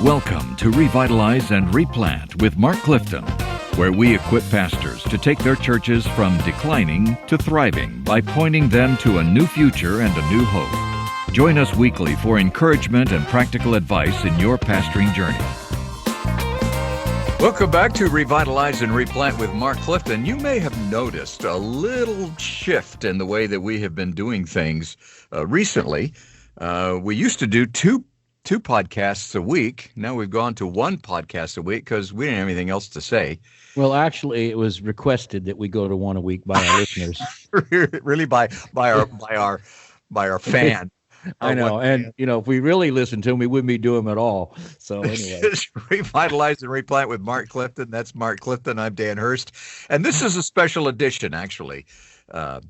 Welcome to Revitalize and Replant with Mark Clifton, where we equip pastors to take their churches from declining to thriving by pointing them to a new future and a new hope. Join us weekly for encouragement and practical advice in your pastoring journey. Welcome back to Revitalize and Replant with Mark Clifton. You may have noticed a little shift in the way that we have been doing things recently. We used to do two podcasts a week. Now we've gone to one podcast a week because we didn't have anything else to say. Well, actually, it was requested that we go to one a week by our listeners. Really, by our fan. I know, and if we really listened to them, we wouldn't be doing them at all. So anyway, Revitalize and Replant with Mark Clifton. That's Mark Clifton. I'm Dan Hurst, and this is a special edition, actually.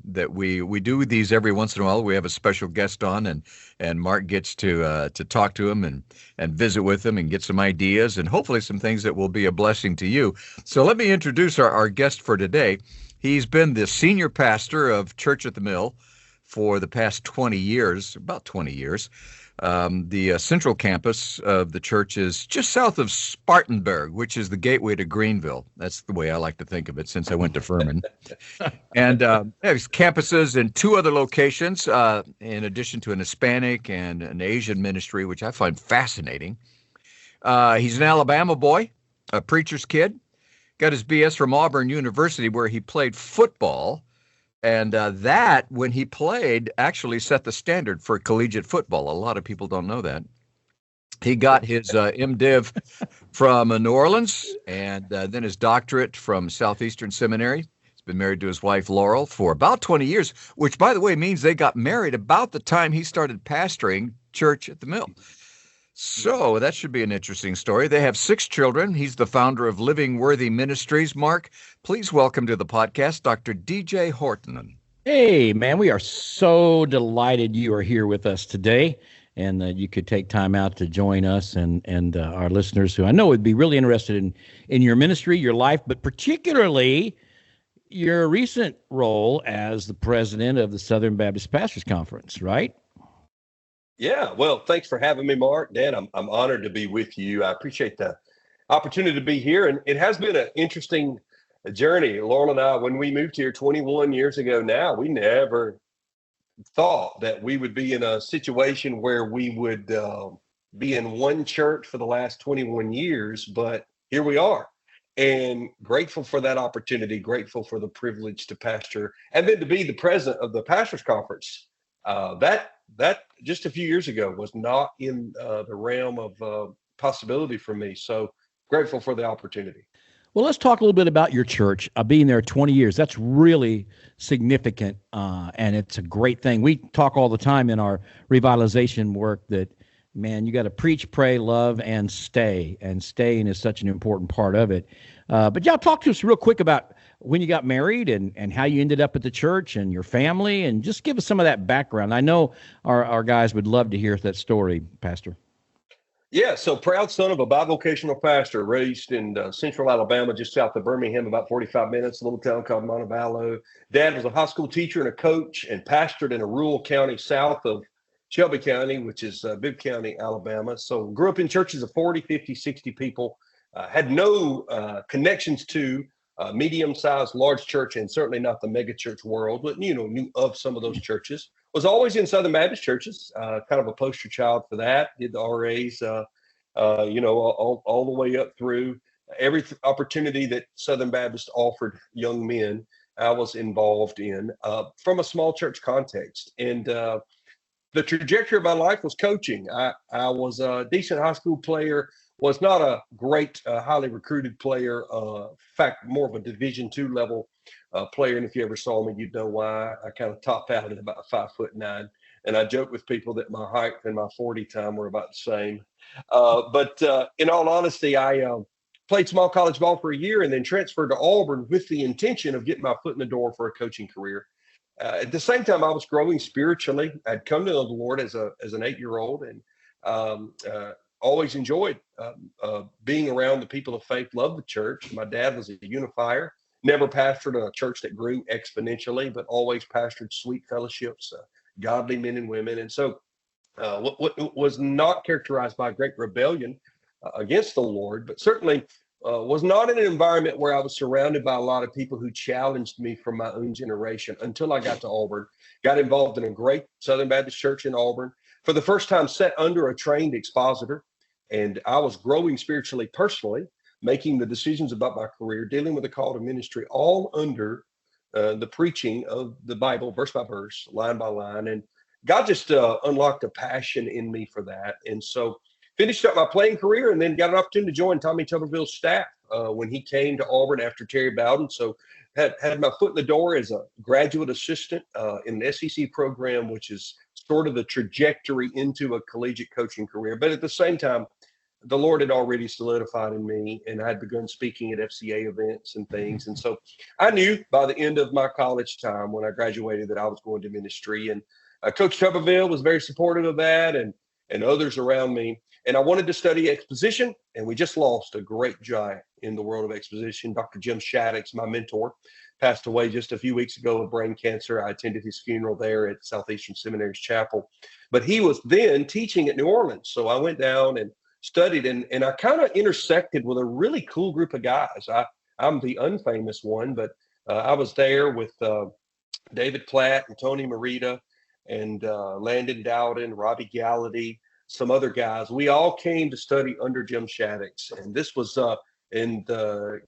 That we do these every once in a while. We have a special guest on, and Mark gets to talk to him and visit with him and get some ideas and hopefully some things that will be a blessing to you. So let me introduce our guest for today. He's been the senior pastor of Church at the Mill for the past 20 years, about 20 years. The central campus of the church is just south of Spartanburg, which is the gateway to Greenville. That's the way I like to think of it since I went to Furman. And there's campuses in two other locations, in addition to an Hispanic and an Asian ministry, which I find fascinating. He's an Alabama boy, a preacher's kid, got his BS from Auburn University, where he played football. And that, when he played, actually set the standard for collegiate football. A lot of people don't know that. He got his MDiv from New Orleans and then his doctorate from Southeastern Seminary. He's been married to his wife, Laurel, for about 20 years, which, by the way, means they got married about the time he started pastoring Church at the Mill. So that should be an interesting story. They have 6 children. He's the founder of Living Worthy Ministries. Mark, please welcome to the podcast, Dr. DJ Horton. Hey, man, we are so delighted you are here with us today, and you could take time out to join us and our listeners, who I know would be really interested in your ministry, your life, but particularly your recent role as the president of the Southern Baptist Pastors Conference, right? Yeah, well, thanks for having me, Mark. Dan, I'm honored to be with you. I appreciate the opportunity to be here. And it has been an interesting journey. Laurel and I, when we moved here 21 years ago now, we never thought that we would be in a situation where we would be in one church for the last 21 years. But here we are, and grateful for that opportunity, grateful for the privilege to pastor, and then to be the president of the Pastors Conference. That just a few years ago was not in the realm of possibility for me. So grateful for the opportunity. Well, let's talk a little bit about your church. Being there 20 years, that's really significant, and it's a great thing. We talk all the time in our revitalization work that, man, you got to preach, pray, love, and stay. And staying is such an important part of it. But y'all, talk to us real quick about when you got married and how you ended up at the church and your family, and just give us some of that background. I know our guys would love to hear that story, Pastor. Yeah, so proud son of a bivocational pastor, raised in central Alabama, just south of Birmingham, about 45 minutes, a little town called Montevallo. Dad was a high school teacher and a coach, and pastored in a rural county south of Shelby County, which is Bibb County, Alabama. So grew up in churches of 40, 50, 60 people, had no connections to medium-sized, large church, and certainly not the mega church world, but, knew of some of those churches. Was always in Southern Baptist churches, kind of a poster child for that. Did the RAs, all the way up through every opportunity that Southern Baptist offered young men. I was involved in from a small church context. And the trajectory of my life was coaching. I was a decent high school player, was not a great, highly recruited player. In fact, more of a Division II level player. And if you ever saw me, you'd know why. I kind of topped out at about 5'9". And I joke with people that my height and my 40 time were about the same. But in all honesty, I played small college ball for a year and then transferred to Auburn with the intention of getting my foot in the door for a coaching career. At the same time, I was growing spiritually. I'd come to know the Lord as an 8-year-old, and always enjoyed being around the people of faith, loved the church. My dad was a unifier, never pastored a church that grew exponentially, but always pastored sweet fellowships, godly men and women. And so what was not characterized by great rebellion against the Lord, but certainly was not in an environment where I was surrounded by a lot of people who challenged me from my own generation until I got to Auburn. Got involved in a great Southern Baptist church in Auburn. For the first time, sat under a trained expositor, and I was growing spiritually, personally, making the decisions about my career, dealing with the call to ministry, all under the preaching of the Bible, verse by verse, line by line. And God just unlocked a passion in me for that. And so finished up my playing career and then got an opportunity to join Tommy Tuberville's staff when he came to Auburn after Terry Bowden. So had my foot in the door as a graduate assistant in an SEC program, which is sort of the trajectory into a collegiate coaching career. But at the same time, the Lord had already solidified in me, and I had begun speaking at FCA events and things. And so I knew by the end of my college time when I graduated that I was going to ministry. And Coach Tuberville was very supportive of that, and others around me. And I wanted to study exposition, and we just lost a great giant in the world of exposition. Dr. Jim Shaddix, my mentor, passed away just a few weeks ago of brain cancer. I attended his funeral there at Southeastern Seminary's chapel. But he was then teaching at New Orleans. So I went down and studied, and I kind of intersected with a really cool group of guys. I'm the unfamous one, but I was there with David Platt and Tony Merida and Landon Dowden, Robbie Gallaty, some other guys. We all came to study under Jim Shaddix, and this was in the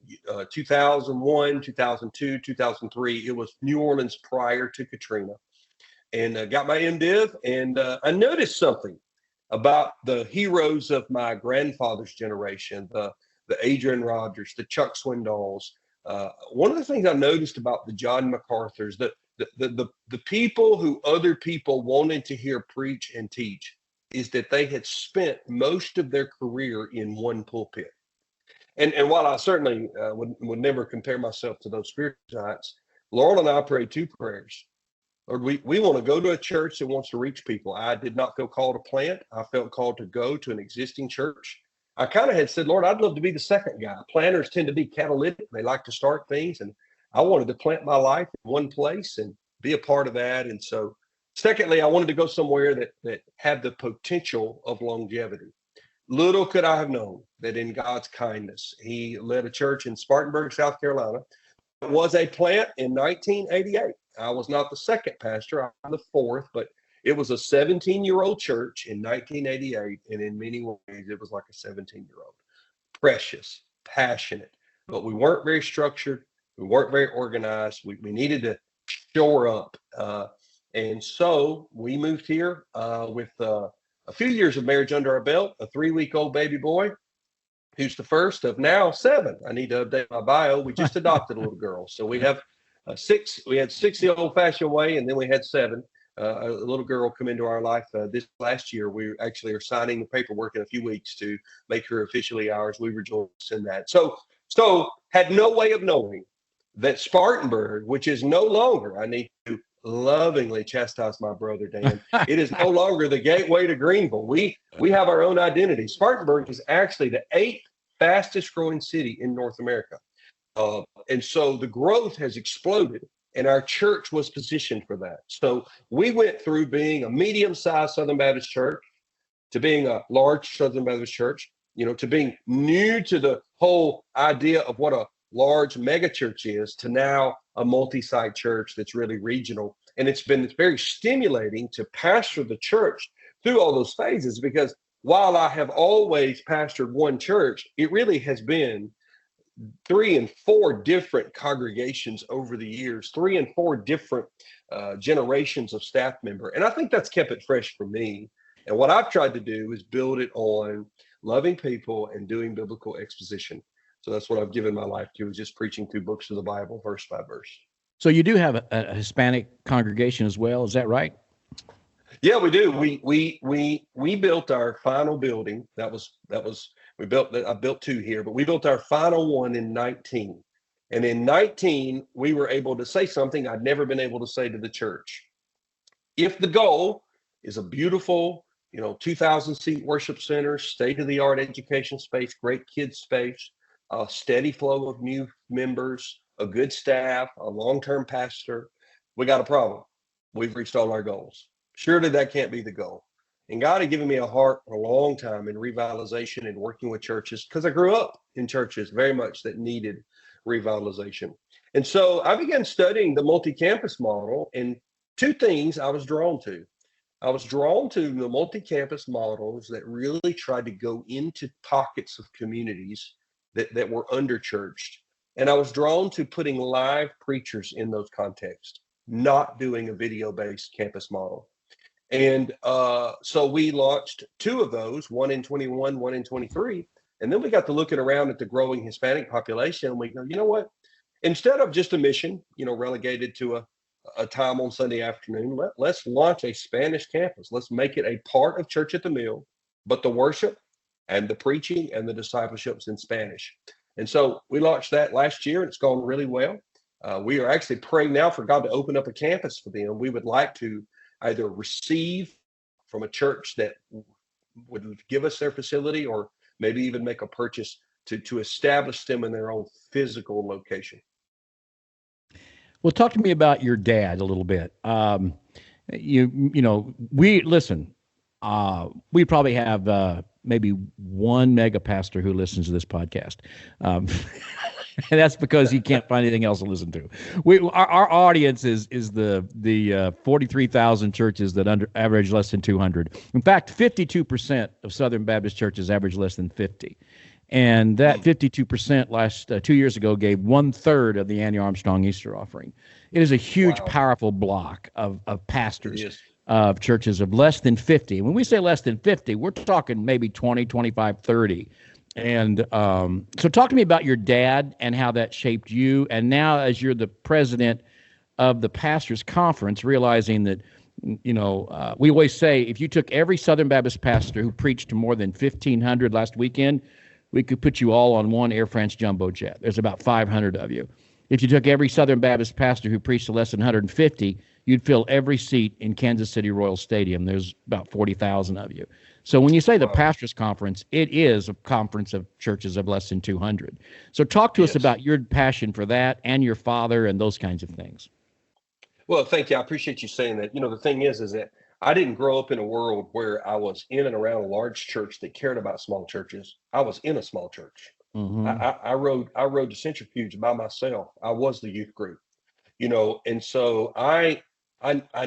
2001, 2002, 2003. It was New Orleans prior to Katrina, and got my MDiv, and I noticed something about the heroes of my grandfather's generation, the Adrian Rogers, the Chuck Swindells. One of the things I noticed about the John MacArthurs, the people who other people wanted to hear preach and teach, is that they had spent most of their career in one pulpit. And while I certainly would never compare myself to those spiritual giants, Laurel and I prayed two prayers. Lord, we want to go to a church that wants to reach people. I did not feel called to plant. I felt called to go to an existing church. I kind of had said, Lord, I'd love to be the second guy. Planters tend to be catalytic. They like to start things. And I wanted to plant my life in one place and be a part of that. And so, secondly, I wanted to go somewhere that had the potential of longevity. Little could I have known that in God's kindness, he led a church in Spartanburg, South Carolina. It was a plant in 1988. I was not the second pastor, I'm the fourth, but it was a 17-year-old church in 1988, and in many ways, it was like a 17-year-old. Precious, passionate, but we weren't very structured. We weren't very organized. We needed to shore up. And so we moved here with a few years of marriage under our belt, a 3-week-old baby boy, who's the first of now 7. I need to update my bio. We just adopted a little girl. So we have 6. We had 6 the old-fashioned way, and then we had 7. A little girl come into our life this last year. We actually are signing the paperwork in a few weeks to make her officially ours. We rejoice in that. So had no way of knowing that Spartanburg, which is no longer, I need to lovingly chastise my brother Dan, it is no longer the gateway to Greenville. We have our own identity. Spartanburg is actually the 8th fastest growing city in North America. And so the growth has exploded, and our church was positioned for that. So we went through being a medium-sized Southern Baptist church to being a large Southern Baptist church, to being new to the whole idea of what a large mega church is, to now a multi-site church that's really regional. And it's very stimulating to pastor the church through all those phases, because while I have always pastored one church, it really has been 3 and 4 different congregations over the years, 3 and 4 different generations of staff member. And I think that's kept it fresh for me. And what I've tried to do is build it on loving people and doing biblical exposition. So that's what I've given my life to, is just preaching through books of the Bible, verse by verse. So you do have a Hispanic congregation as well, is that right? Yeah, we do. We built our final building. I built 2 here, but we built our final one in 19. And in 19, we were able to say something I'd never been able to say to the church. If the goal is a beautiful, 2,000 seat worship center, state-of-the-art education space, great kids space, a steady flow of new members, a good staff, a long-term pastor, we got a problem. We've reached all our goals. Surely that can't be the goal. And God had given me a heart for a long time in revitalization and working with churches because I grew up in churches very much that needed revitalization. And so I began studying the multi-campus model, and two things I was drawn to. I was drawn to the multi-campus models that really tried to go into pockets of communities that were underchurched. And I was drawn to putting live preachers in those contexts, not doing a video-based campus model. And so we launched two of those, one in 21, one in 23. And then we got to looking around at the growing Hispanic population. And we go, you know what? Instead of just a mission, relegated to a time on Sunday afternoon, let's launch a Spanish campus. Let's make it a part of Church at the Mill, but the worship and the preaching and the discipleship's in Spanish. And so we launched that last year, and it's gone really well. We are actually praying now for God to open up a campus for them. We would like to either receive from a church that would give us their facility, or maybe even make a purchase to establish them in their own physical location. Well, talk to me about your dad a little bit. We listen. We probably have maybe one mega pastor who listens to this podcast. And that's because he can't find anything else to listen to. Our audience is the 43,000 churches that average less than 200. In fact, 52% of Southern Baptist churches average less than 50. And that 52% last 2 years ago gave 1/3 of the Annie Armstrong Easter offering. It is a huge, powerful block of pastors of churches of less than 50. When we say less than 50, we're talking maybe 20, 25, 30. And so talk to me about your dad and how that shaped you. And now as you're the president of the Pastors Conference, realizing that, we always say if you took every Southern Baptist pastor who preached to more than 1,500 last weekend, we could put you all on one Air France jumbo jet. There's about 500 of you. If you took every Southern Baptist pastor who preached to less than 150, you'd fill every seat in Kansas City Royal Stadium. There's about 40,000 of you. So when you say the Pastors Conference, it is a conference of churches of less than 200. So talk to us about your passion for that and your father and those kinds of things. Well, thank you. I appreciate you saying that. The thing is that I didn't grow up in a world where I was in and around a large church that cared about small churches. I was in a small church. Mm-hmm. I rode the centrifuge by myself. I was the youth group, and so I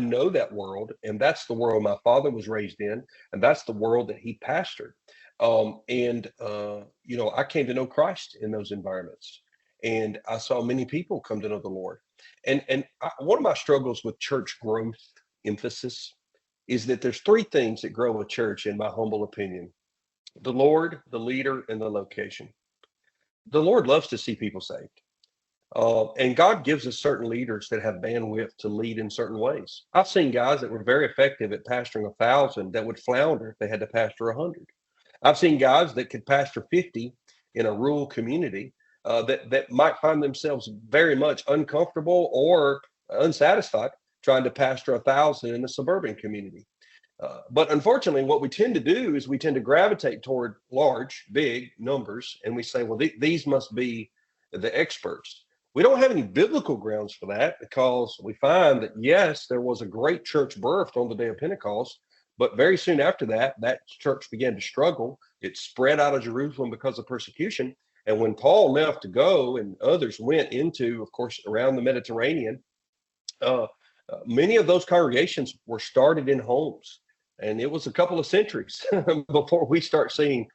know that world, and that's the world my father was raised in, and that's the world that he pastored. I came to know Christ in those environments, and I saw many people come to know the Lord. One of my struggles with church growth emphasis is that there's three things that grow a church, in my humble opinion: the Lord, the leader, and the location. The Lord loves to see people saved. And God gives us certain leaders that have bandwidth to lead in certain ways. I've seen guys that were very effective at pastoring 1,000 that would flounder if they had to pastor 100. I've seen guys that could pastor 50 in a rural community that might find themselves very much uncomfortable or unsatisfied trying to pastor 1,000 in a suburban community. But unfortunately, what we tend to do is we tend to gravitate toward large, big numbers, and we say, well, these must be the experts. We don't have any biblical grounds for that, because we find that, yes, there was a great church birthed on the day of Pentecost, but very soon after that, that church began to struggle. It spread out of Jerusalem because of persecution. And when Paul left to go and others went into, of course, around the Mediterranean, many of those congregations were started in homes. And it was a couple of centuries before we start seeing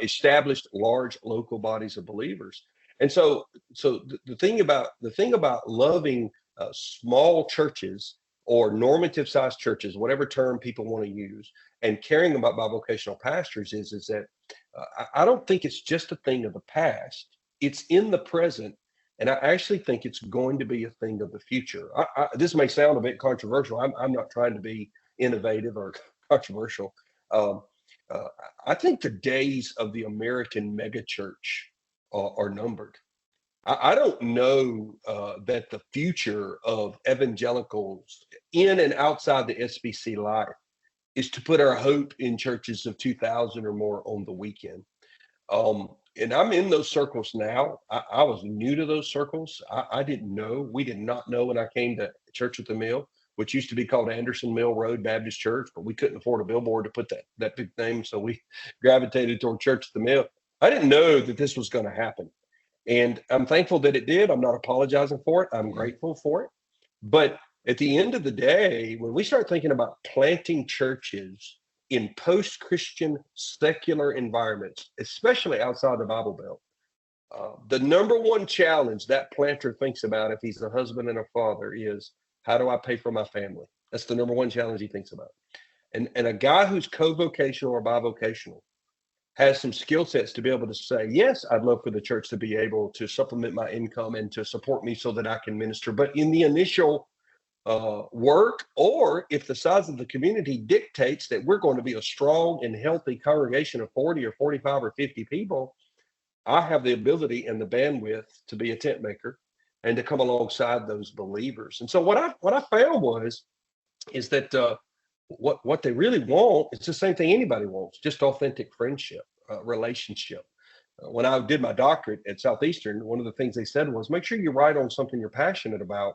established large local bodies of believers. And so the thing about loving small churches or normative sized churches, whatever term people want to use, and caring about bivocational pastors is that I don't think it's just a thing of the past. It's in the present. And I actually think it's going to be a thing of the future. This may sound a bit controversial. I'm not trying to be innovative or controversial. I think the days of the American megachurch are numbered. I don't know that the future of evangelicals in and outside the SBC life is to put our hope in churches of 2,000 or more on the weekend. And I'm in those circles now. I was new to those circles. I didn't know. We did not know when I came to Church at the Mill which used to be called Anderson Mill Road Baptist Church, but we couldn't afford a billboard to put that big name, so we gravitated toward Church at the Mill. I didn't know that this was going to happen, and I'm thankful that it did. I'm not apologizing for it. I'm grateful for it. But at the end of the day, when we start thinking about planting churches in post-Christian secular environments, especially outside the Bible Belt, the number one challenge that planter thinks about if he's a husband and a father is, how do I pay for my family? That's the number one challenge he thinks about. And a guy who's co-vocational or bivocational has some skill sets to be able to say, yes, I'd love for the church to be able to supplement my income and to support me so that I can minister. But in the initial work, or if the size of the community dictates that we're going to be a strong and healthy congregation of 40 or 45 or 50 people, I have the ability and the bandwidth to be a tent maker and to come alongside those believers. And so what I found is that what they really want is the same thing anybody wants, just authentic friendship, relationship. When I did my doctorate at Southeastern, one of the things they said was, make sure you write on something you're passionate about.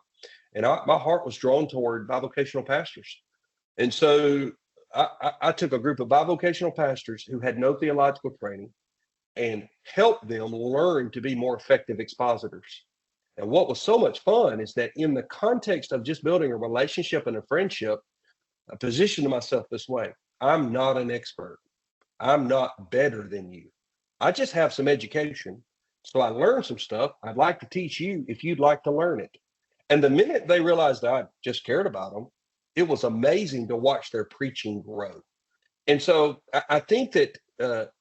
And my heart was drawn toward bivocational pastors. And so I took a group of bivocational pastors who had no theological training and helped them learn to be more effective expositors. And what was so much fun is that in the context of just building a relationship and a friendship, I positioned myself this way. I'm not an expert. I'm not better than you. I just have some education. So I learned some stuff I'd like to teach you if you'd like to learn it. And the minute they realized I just cared about them, it was amazing to watch their preaching grow. And so I think that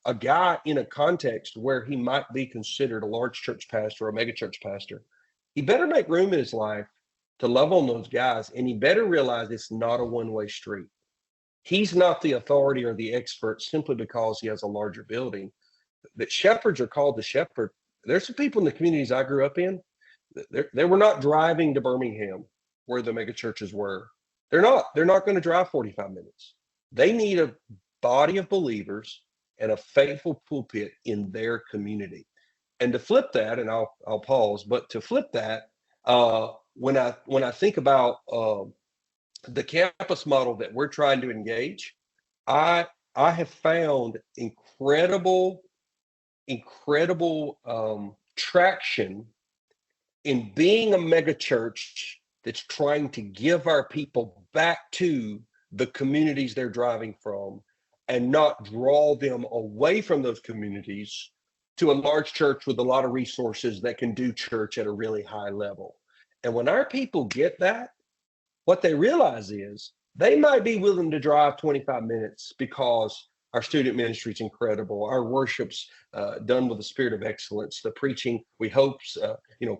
a guy in a context where he might be considered a large church pastor or a mega church pastor, he better make room in his life to love on those guys. And he better realize it's not a one-way street. He's not the authority or the expert simply because he has a larger building. That shepherds are called to shepherd. There's some people in the communities I grew up in. They were not driving to Birmingham where the mega churches were. They're not going to drive 45 minutes. They need a body of believers and a faithful pulpit in their community. And to flip that, and I'll pause, but to flip that, when I think about the campus model that we're trying to engage, I have found incredible traction in being a mega church that's trying to give our people back to the communities they're driving from and not draw them away from those communities to a large church with a lot of resources that can do church at a really high level. And when our people get that, what they realize is they might be willing to drive 25 minutes because our student ministry is incredible. Our worship's done with a spirit of excellence. The preaching, we hope,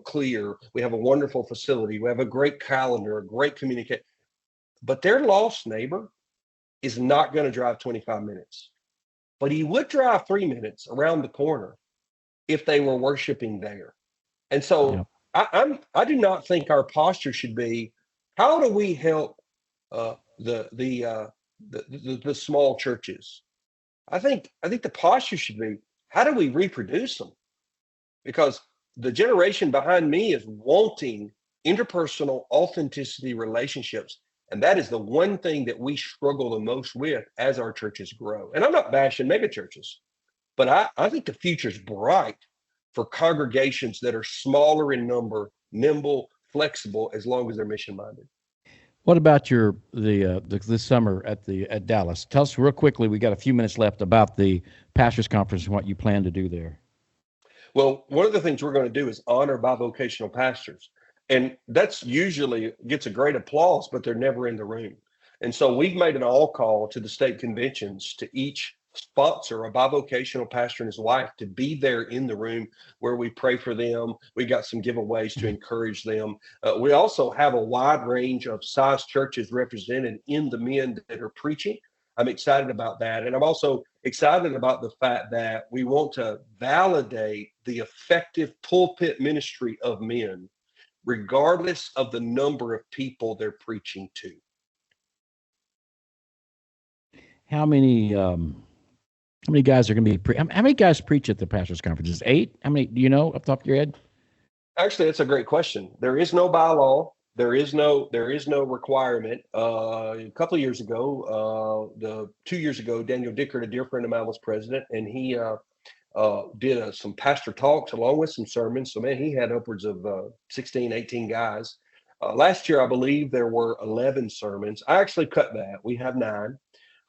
clear. We have a wonderful facility. We have a great calendar, a great communication. But their lost neighbor is not going to drive 25 minutes. But he would drive 3 minutes around the corner if they were worshiping there. And so I do not think our posture should be, how do we help the small churches? I think the posture should be, how do we reproduce them? Because the generation behind me is wanting interpersonal authenticity relationships. And that is the one thing that we struggle the most with as our churches grow. And I'm not bashing mega churches, but I think the future's bright for congregations that are smaller in number, nimble, flexible, as long as they're mission-minded. What about this summer at Dallas? Tell us real quickly, we got a few minutes left, about the Pastors Conference and what you plan to do there. Well, one of the things we're going to do is honor bivocational pastors. And that's usually gets a great applause, but they're never in the room. And so we've made an all call to the state conventions to each sponsor a bivocational pastor and his wife to be there in the room where we pray for them. We got some giveaways to encourage them. We also have a wide range of size churches represented in the men that are preaching. I'm excited about that. And I'm also excited about the fact that we want to validate the effective pulpit ministry of men, regardless of the number of people they're preaching to. How many guys are going to be? How many guys preach at the Pastors Conference? 8? How many? Do you know off the top of your head? Actually, that's a great question. There is no bylaw. There is no requirement. A couple of years ago, 2 years ago, Daniel Dickert, a dear friend of mine, was president, and he did some pastor talks along with some sermons. So man, he had upwards of 16, 18 guys. Last year, I believe there were 11 sermons. I actually cut that. We have 9.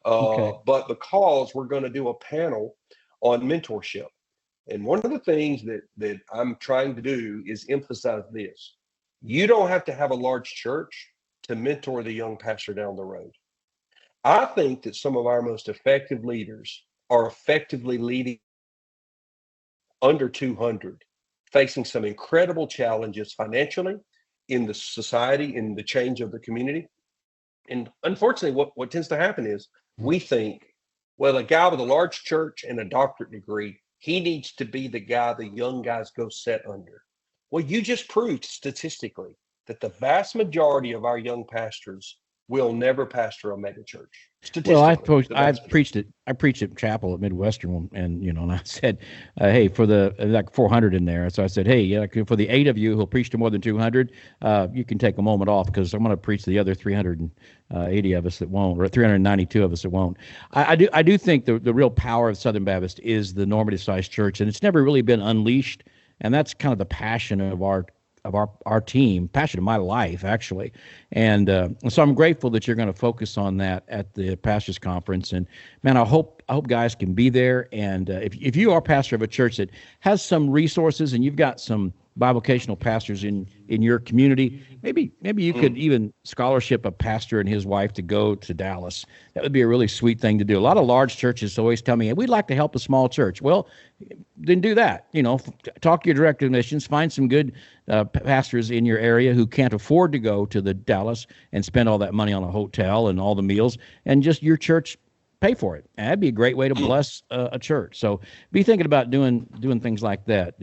Okay. But because we're going to do a panel on mentorship. And one of the things that I'm trying to do is emphasize this. You don't have to have a large church to mentor the young pastor down the road. I think that some of our most effective leaders are effectively leading under 200, facing some incredible challenges financially, in the society, in the change of the community. And unfortunately, what tends to happen is we think, well, a guy with a large church and a doctorate degree, he needs to be the guy the young guys go set under. Well, you just proved statistically that the vast majority of our young pastors will never pastor a mega church. Well, I preached at chapel at Midwestern, and and I said, hey, for the like 400 in there. So I said, hey, yeah, for the 8 of you who'll preach to more than 200, you can take a moment off because I'm going to preach to the other 380 of us that won't, or 392 of us that won't. I do think the real power of Southern Baptist is the normative sized church, and it's never really been unleashed. And that's kind of the passion of our team, passion of my life, actually. And so I'm grateful that you're going to focus on that at the pastors conference. And man, I hope guys can be there. And if you are pastor of a church that has some resources and you've got some bivocational pastors in your community, maybe you could even scholarship a pastor and his wife to go to Dallas. That would be a really sweet thing to do. A lot of large churches always tell me, hey, we'd like to help a small church. Well, then do that. Talk to your director of missions, find some good pastors in your area who can't afford to go to the Dallas and spend all that money on a hotel and all the meals, and just your church pay for it. And that'd be a great way to bless a church. So be thinking about doing things like that.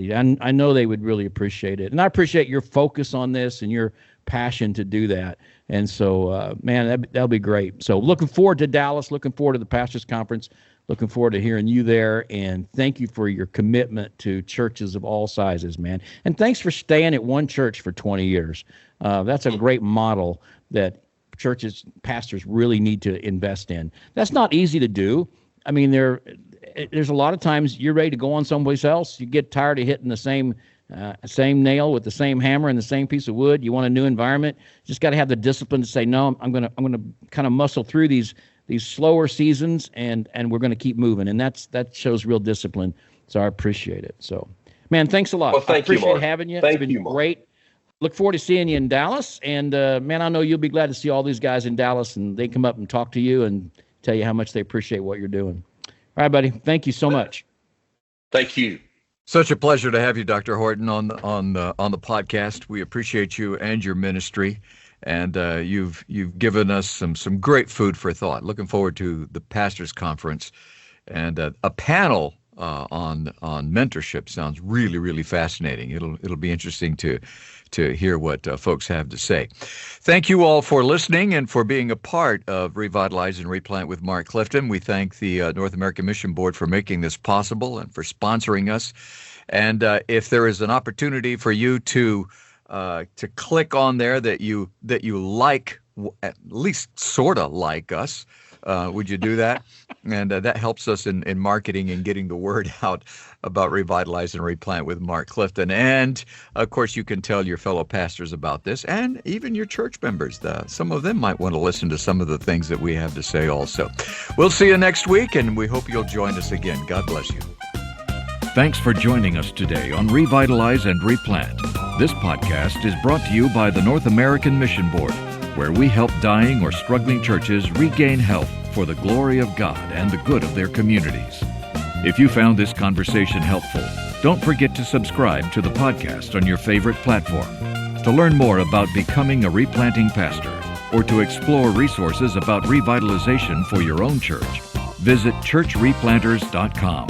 I know they would really appreciate it. And I appreciate your focus on this and your passion to do that. And so, man, that'll be great. So looking forward to Dallas, looking forward to the Pastors Conference, looking forward to hearing you there. And thank you for your commitment to churches of all sizes, man. And thanks for staying at one church for 20 years. That's a great model that churches, pastors really need to invest in. That's not easy to do. I mean, there's a lot of times you're ready to go on someplace else. You get tired of hitting the same nail with the same hammer and the same piece of wood. You want a new environment. You just got to have the discipline to say, no, I'm gonna kind of muscle through these slower seasons, and we're gonna keep moving. And that shows real discipline. So I appreciate it. So, man, thanks a lot. Well, thank I appreciate you, Mark. having you. Thank it's you, been Mark. great. Look forward to seeing you in Dallas. And, man, I know you'll be glad to see all these guys in Dallas, and they come up and talk to you and tell you how much they appreciate what you're doing. All right, buddy. Thank you so much. Thank you. Such a pleasure to have you, Dr. Horton, on the podcast. We appreciate you and your ministry, and you've given us some great food for thought. Looking forward to the Pastors Conference, and a panel on mentorship sounds really, really fascinating. It'll be interesting to hear what folks have to say. Thank you all for listening and for being a part of Revitalize and Replant with Mark Clifton. We thank the North American Mission Board for making this possible and for sponsoring us. And if there is an opportunity for you to click on there that you like, at least sort of like us, would you do that? And that helps us in marketing and getting the word out about Revitalize and Replant with Mark Clifton. And, of course, you can tell your fellow pastors about this, and even your church members. Some of them might want to listen to some of the things that we have to say also. We'll see you next week, and we hope you'll join us again. God bless you. Thanks for joining us today on Revitalize and Replant. This podcast is brought to you by the North American Mission Board, where we help dying or struggling churches regain health for the glory of God and the good of their communities. If you found this conversation helpful, don't forget to subscribe to the podcast on your favorite platform. To learn more about becoming a replanting pastor or to explore resources about revitalization for your own church, visit churchreplanters.com.